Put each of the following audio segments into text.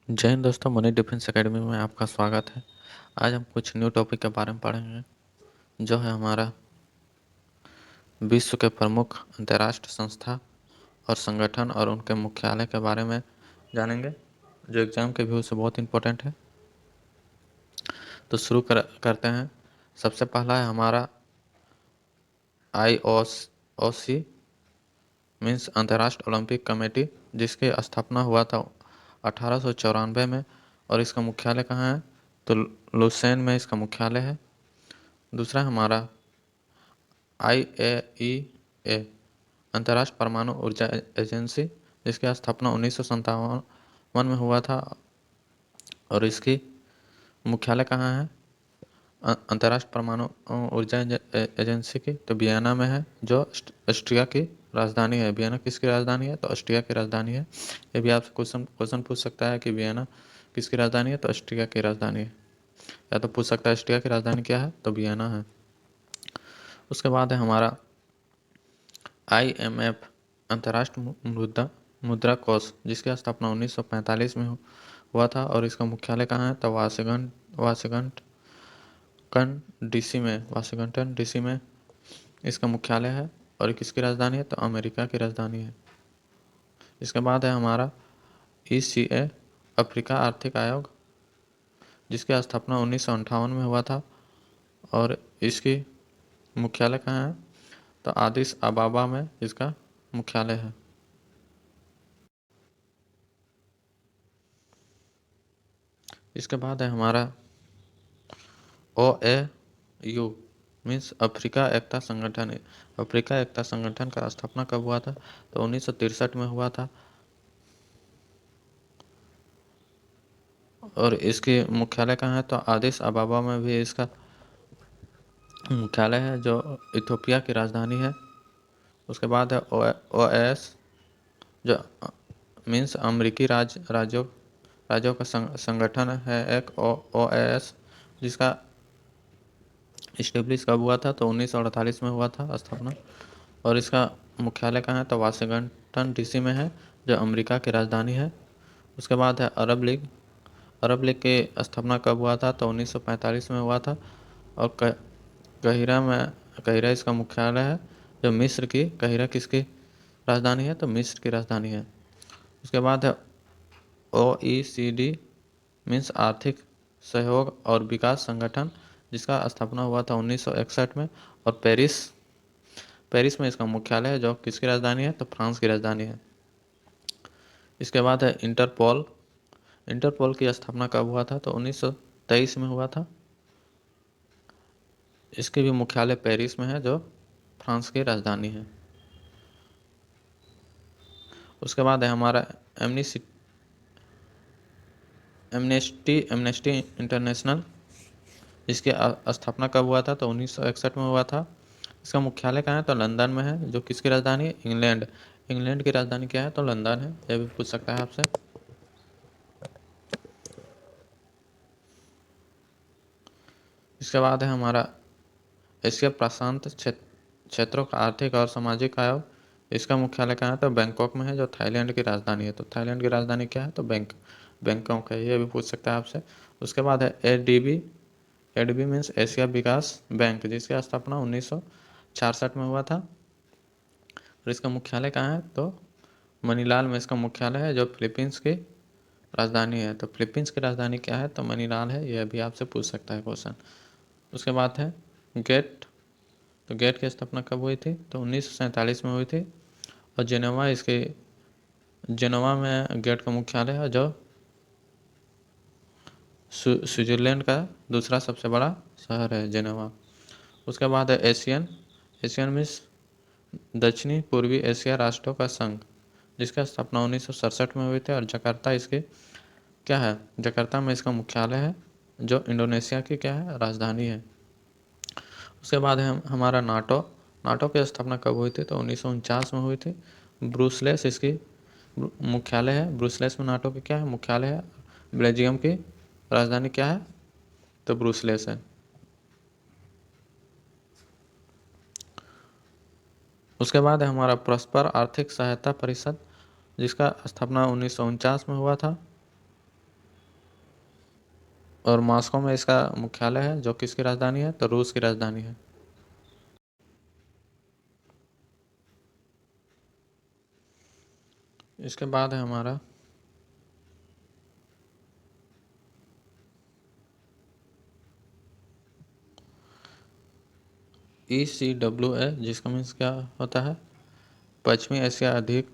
जय हिंद दोस्तों, money defence academy में आपका स्वागत है। आज हम कुछ न्यू टॉपिक के बारे में पढ़ेंगे, जो है हमारा विश्व के प्रमुख अंतर्राष्ट्रीय संस्था और संगठन और उनके मुख्यालय के बारे में जानेंगे, जो एग्ज़ाम के व्यू से बहुत इम्पोर्टेंट है। तो शुरू करते हैं। सबसे पहला है हमारा IOC मीन्स अंतर्राष्ट्रीय ओलंपिक कमेटी, जिसकी स्थापना हुआ था 1894 में, और इसका मुख्यालय कहाँ है? तो लुसेन में इसका मुख्यालय है। दूसरा हमारा IAEA अंतर्राष्ट्रीय परमाणु ऊर्जा एजेंसी, जिसकी स्थापना 1957 में हुआ था, और इसकी मुख्यालय कहाँ है? अंतर्राष्ट्रीय परमाणु ऊर्जा एजेंसी की तो वियना में है, जो ऑस्ट्रिया की राजधानी है। वियना किसकी राजधानी है? तो ऑस्ट्रिया की राजधानी है। ये भी आपसे क्वेश्चन पूछ सकता है कि वियना किसकी राजधानी है? तो ऑस्ट्रिया की राजधानी है। या तो पूछ सकता है ऑस्ट्रिया की राजधानी क्या है? तो वियना है। उसके बाद है हमारा IMF अंतर्राष्ट्रीय मुद्रा कोष, जिसकी स्थापना 1945 में हुआ था, और इसका मुख्यालय कहाँ है? तो वाशिंगटन डीसी में इसका मुख्यालय है। और ये किसकी राजधानी है? तो अमेरिका की राजधानी है। इसके बाद है हमारा ECA अफ्रीका आर्थिक आयोग, जिसकी स्थापना 1958 में हुआ था, और इसकी मुख्यालय कहाँ है? तो आदिस अबाबा में इसका मुख्यालय है। इसके बाद है हमारा OAU मीन्स अफ्रीका एकता संगठन। अफ्रीका एकता संगठन का स्थापना कब हुआ था? तो 1963 में हुआ था, और इसकी मुख्यालय कहाँ है? तो आदिस अबाबा में भी इसका मुख्यालय है, जो इथियोपिया की राजधानी है। उसके बाद है OAS, जो मीन्स अमेरिकी राज्यों का संगठन है एक OAS, जिसका इस्टेब्लिश कब हुआ था? तो 1948 में हुआ था स्थापना, और इसका मुख्यालय कहाँ है? तो वाशिंगटन डीसी में है, जो अमेरिका की राजधानी है। उसके बाद है अरब लीग। अरब लीग की स्थापना कब हुआ था? तो 1945 में हुआ था, और कहिरा इसका मुख्यालय है, जो मिस्र की कहिरा किसकी राजधानी है? तो मिस्र की राजधानी है। उसके बाद है OECD मीन्स आर्थिक सहयोग और विकास संगठन, जिसका स्थापना हुआ था 1961 में, और पेरिस में इसका मुख्यालय है, जो किसकी राजधानी है? तो फ्रांस की राजधानी है। इसके बाद है इंटरपोल। इंटरपोल की स्थापना कब हुआ था? तो 1923 में हुआ था। इसके भी मुख्यालय पेरिस में है, जो फ्रांस की राजधानी है। उसके बाद है हमारा एमनेस्टी इंटरनेशनल। इसकी स्थापना कब हुआ था? तो 1961 में हुआ था। इसका मुख्यालय कहाँ है? तो लंदन में है, जो किसकी राजधानी है? इंग्लैंड की राजधानी क्या है? तो लंदन है। यह भी पूछ सकता है आपसे। इसके बाद है हमारा एशिया प्रशांत क्षेत्रों का आर्थिक और सामाजिक आयोग। इसका मुख्यालय कहाँ है? तो बैंकॉक में है, जो थाईलैंड की राजधानी है। तो थाईलैंड की राजधानी क्या है? तो बैंकॉक है। ये भी पूछ सकता है आपसे। उसके बाद है ADB मीन्स एशिया विकास बैंक, जिसकी स्थापना 1966 में हुआ था, और इसका मुख्यालय कहाँ है? तो मनीलाल में इसका मुख्यालय है, जो फिलीपींस की राजधानी है। तो फिलीपींस की राजधानी क्या है? तो मनीलाल है। यह भी आपसे पूछ सकता है क्वेश्चन। उसके बाद है गेट। तो गेट की स्थापना कब हुई थी? तो 1947 में हुई थी, और जेनोवा में गेट का मुख्यालय है, जो स्विट्जरलैंड का दूसरा सबसे बड़ा शहर है, जेनेवा। उसके बाद है एशियन मीन्स दक्षिणी पूर्वी एशिया राष्ट्रों का संघ, जिसका स्थापना 1967 में हुई थी, और जकार्ता इसकी क्या है? जकार्ता में इसका मुख्यालय है, जो इंडोनेशिया की क्या है? राजधानी है। उसके बाद है हमारा नाटो की स्थापना कब हुई थी? तो 1949 में हुई थी। ब्रुसेल्स इसकी मुख्यालय है। ब्रुसेल्स में नाटो की क्या है? मुख्यालय है। बेल्जियम की राजधानी क्या है? तो ब्रुसेल्स है। उसके बाद है हमारा परस्पर आर्थिक सहायता परिषद, जिसका स्थापना 1949 में हुआ था, और मॉस्को में इसका मुख्यालय है, जो किसकी राजधानी है, तो रूस की राजधानी है। इसके बाद है हमारा ECWA, जिसका मीन्स क्या होता है, पश्चिमी एशिया अधिक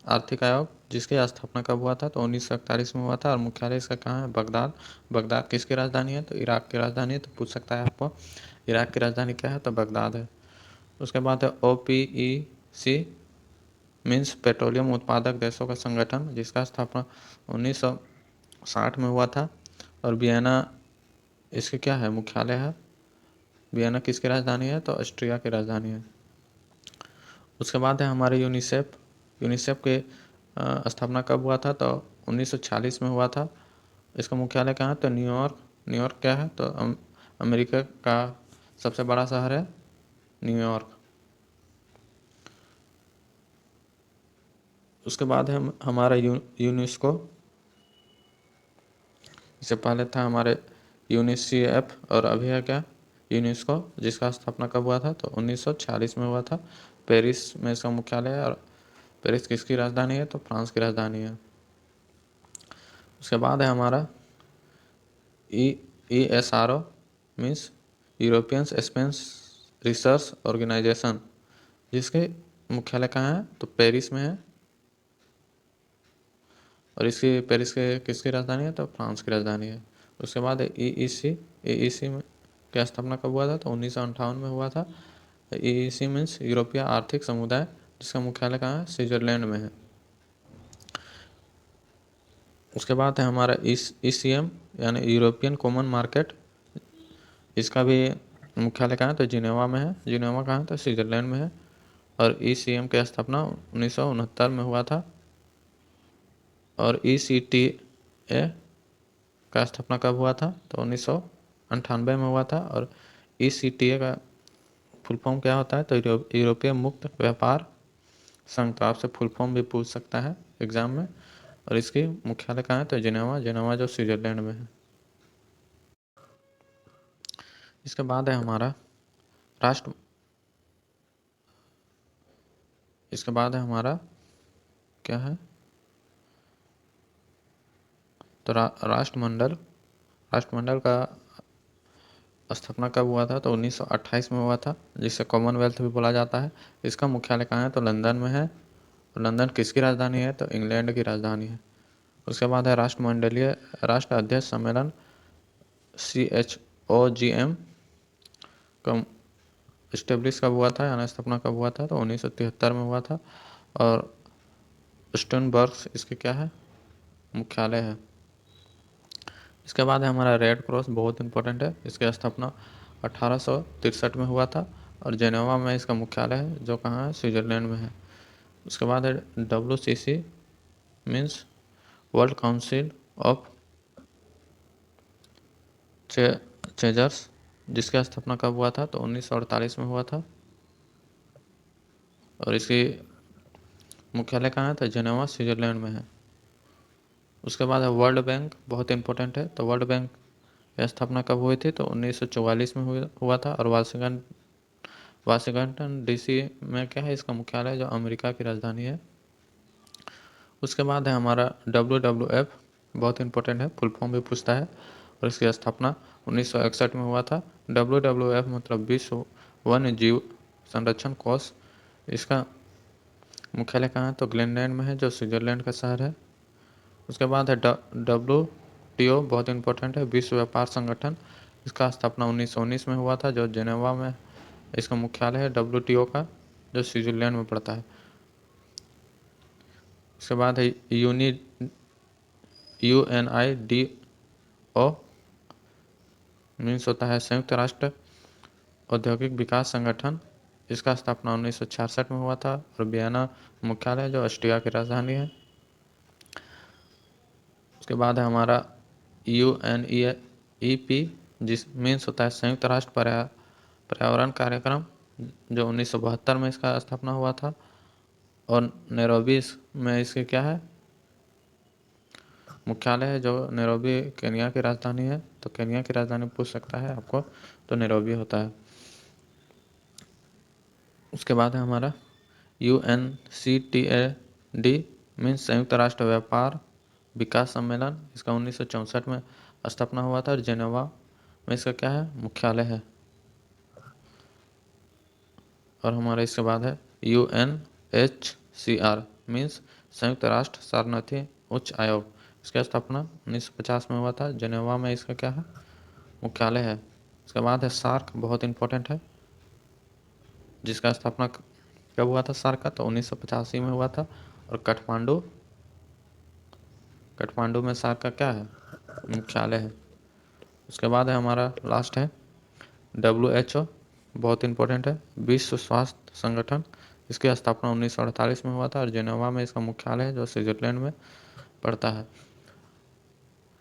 आर्थिक आयोग, जिसकी स्थापना कब हुआ था, तो 1941 में हुआ था। और मुख्यालय इसका कहाँ है, बगदाद। बगदाद किसकी राजधानी है, तो इराक की राजधानी है। तो पूछ सकता है आपको इराक की राजधानी क्या है, तो बगदाद है। उसके बाद है OPEC, मीन्स पेट्रोलियम उत्पादक देशों का संगठन, जिसका स्थापना 1960 में हुआ था। और वियना इसके क्या है, मुख्यालय है। वियना किसकी राजधानी है, तो ऑस्ट्रिया की राजधानी है। उसके बाद है हमारे यूनिसेफ। यूनिसेफ के स्थापना कब हुआ था, तो 1946 में हुआ था। इसका मुख्यालय कहाँ है, तो न्यूयॉर्क। न्यूयॉर्क क्या है, तो अमेरिका का सबसे बड़ा शहर है न्यूयॉर्क। उसके बाद है हमारा यूनेस्को। इससे पहले था हमारे यूनिसेफ और अभी है क्या, यूनेस्को, जिसका स्थापना कब हुआ था, तो 1946 में हुआ था। पेरिस में इसका मुख्यालय है। और पेरिस किसकी राजधानी है, तो फ्रांस की राजधानी है। उसके बाद है हमारा ESRO, means European space research organisation, जिसके मुख्यालय कहाँ है, तो पेरिस में है। और इसकी पेरिस के किसकी राजधानी है, तो फ्रांस की राजधानी है। उसके बाद है EEC में की स्थापना कब हुआ था, तो 1958 में हुआ था। EEC मीन्स यूरोपीय आर्थिक समुदाय, जिसका मुख्यालय कहाँ है, स्विट्जरलैंड में है। उसके बाद है हमारा ECM, यानी यूरोपियन कॉमन मार्केट। इसका भी मुख्यालय कहाँ है, तो जिनेवा में है। जिनेवा कहाँ है, तो स्विट्जरलैंड में है। और ECM की स्थापना 1969 में हुआ था। और ECTA का स्थापना कब हुआ था, तो 1998 में हुआ था। और ECTA का फुल फॉर्म क्या होता है, तो यूरोपीय मुक्त व्यापार संघ। तो आपसे फुल फॉर्म भी पूछ सकता है एग्जाम में। और इसकी मुख्यालय कहाँ है, तो जिनेवा। जिनेवा जो स्विट्जरलैंड में है। इसके बाद है हमारा राष्ट्र इसके बाद है हमारा क्या है, तो राष्ट्रमंडल। राष्ट्रमंडल का स्थापना कब हुआ था, तो 1928 में हुआ था, जिसे कॉमनवेल्थ भी बोला जाता है। इसका मुख्यालय कहाँ है, तो लंदन में है। और लंदन किसकी राजधानी है, तो इंग्लैंड की राजधानी है। उसके बाद है राष्ट्रमंडलीय राष्ट्र अध्यक्ष सम्मेलन, CHOGM का इस्टेब्लिश कब हुआ था, यानी स्थापना कब हुआ था, तो 1973 में हुआ था। और स्टर्नबर्ग इसके क्या है, मुख्यालय है। इसके बाद है हमारा रेड क्रॉस, बहुत इंपॉर्टेंट है। इसकी स्थापना 1863 में हुआ था। और जेनेवा में इसका मुख्यालय है, जो कहाँ है, स्विट्जरलैंड में है। उसके बाद है WCC, means world council of chasers, जिसकी स्थापना कब हुआ था, तो 1948 में हुआ था। और इसकी मुख्यालय कहाँ है, तो जेनेवा स्विट्जरलैंड में है। उसके बाद है वर्ल्ड बैंक, बहुत इंपॉर्टेंट है। तो वर्ल्ड बैंक की स्थापना कब हुई थी, तो 1944 में हुआ था। और वाशिंगटन DC में क्या है, इसका मुख्यालय, जो अमेरिका की राजधानी है। उसके बाद है हमारा WWF, बहुत इंपॉर्टेंट है, फुल फॉर्म भी पूछता है। और इसकी स्थापना 1961 में हुआ था। WWF मतलब विश्व वन्य जीव संरक्षण कोष। इसका मुख्यालय कहाँ है, तो ग्लेनलैंड में है, जो स्विट्जरलैंड का शहर है। उसके बाद है WTO, बहुत इंपॉर्टेंट है, विश्व व्यापार संगठन। इसका स्थापना 1919 में हुआ था, जो जेनेवा में इसका मुख्यालय है WTO का, जो स्विट्जरलैंड में पड़ता है। उसके बाद है UNIDO, मीन्स होता है संयुक्त राष्ट्र औद्योगिक विकास संगठन। इसका स्थापना 1966 में हुआ था। और वियना मुख्यालय, जो ऑस्ट्रिया की राजधानी है। उसके बाद है हमारा UNEP, जिस मीन्स होता है संयुक्त राष्ट्र पर्यावरण कार्यक्रम, जो 1972 में इसका स्थापना हुआ था। और नैरोबी में इसके क्या है, मुख्यालय है, जो नैरोबी केन्या की राजधानी है। तो केन्या की राजधानी पूछ सकता है आपको, तो नैरोबी होता है। उसके बाद है हमारा UNCTAD मीन्स संयुक्त राष्ट्र व्यापार विकास सम्मेलन। इसका 1964 में स्थापना हुआ था और जेनेवा में इसका क्या है, मुख्यालय है। और हमारा इसके बाद है UNHCR मीन्स संयुक्त राष्ट्र शरणार्थी उच्च आयोग। इसका स्थापना 1950 में हुआ था, जेनेवा में इसका क्या है, मुख्यालय है। इसके बाद है सार्क, बहुत इंपॉर्टेंट है, जिसका स्थापना कब हुआ था सार्क का, तो 1985 में हुआ था। और काठमांडू में सार्क का क्या है, मुख्यालय है। उसके बाद है हमारा लास्ट है WHO, बहुत इंपॉर्टेंट है, विश्व स्वास्थ्य संगठन। इसकी स्थापना 1948 में हुआ था और जेनेवा में इसका मुख्यालय है, जो स्विट्जरलैंड में पड़ता है।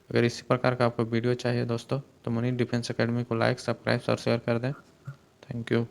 अगर इसी प्रकार का आपको वीडियो चाहिए दोस्तों, तो मनी डिफेंस एकेडमी को लाइक, सब्सक्राइब और शेयर कर दें। Thank you.